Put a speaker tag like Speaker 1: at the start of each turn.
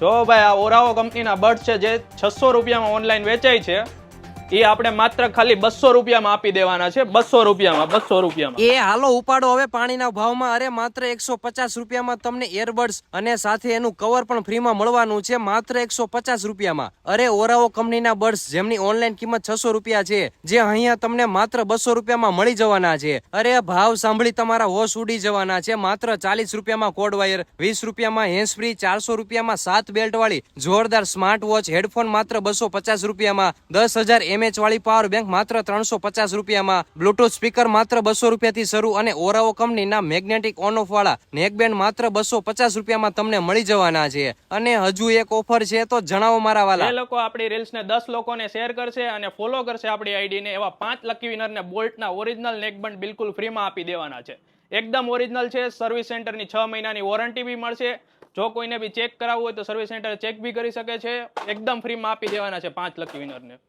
Speaker 1: જો ભાઈ આ ઓરાવો કંપનીના બર્ડ્સ છે જે 600 રૂપિયામાં ઓનલાઈન વેચાય છે એ આપણે માત્ર ખાલી 200 રૂપિયામાં આપી દેવાના છે. 200 રૂપિયામાં.
Speaker 2: એ હાલો ઉપાડો હવે પાણીના ભાવમાં. અરે માત્ર 150 રૂપિયામાં તમને એરબડ્સ અને સાથે એનું કવર પણ ફ્રીમાં મળવાનું છે, માત્ર 150 રૂપિયામાં. અરે ઓરાવો કંપનીના બર્ડ્સ જેમની ઓનલાઈન કિંમત 600 રૂપિયા છે, જે અહીંયા તમને માત્ર 200 રૂપિયામાં મળી જવાના છે. અરે ભાવ સાંભળી તમારા હોશ ઉડી જવાના છે. માત્ર 40 રૂપિયામાં કોડ વાયર, 20 રૂપિયામાં હેન્ડ ફ્રી, 400 રૂપિયામાં 7 બેલ્ટ વાળી જોરદાર સ્માર્ટ વોચ, હેડફોન માત્ર 250 રૂપિયામાં, 10,000 mAh વાળી પાવર બેંક માત્ર 350 રૂપિયામાં, બ્લુટૂથ સ્પીકર માત્ર 200 રૂપિયાથી શરૂ અને ઓરાવો કંપનીના મેગ્નેટિક ઓન ઓફ વાળા નેકબેન્ડ માત્ર 250 રૂપિયામાં તમને મળી જવાના છે. અને હજુ એક ઓફર છે તો જણાવો મારા વાલા.
Speaker 1: જે લોકો આપણી રીલ્સ ને 10 લોકોને શેર કરશે અને ફોલો કરશે આપણી આઈડી ને, એવા 5 લકી વિનર ને બોલ્ટના ઓરિજિનલ નેકબેન્ડ બિલકુલ ફ્રીમાં આપી દેવાના છે. એકદમ ઓરિજિનલ છે. સર્વિસ સેન્ટરની 6 મહિનાની વોરંટી બી મળશે. જો કોઈને બી ચેક કરાવવું હોય તો સર્વિસ સેન્ટર ચેક બી કરી શકે છે. એકદમ ફ્રીમાં આપી દેવાના છે 5 લકી વિનરને.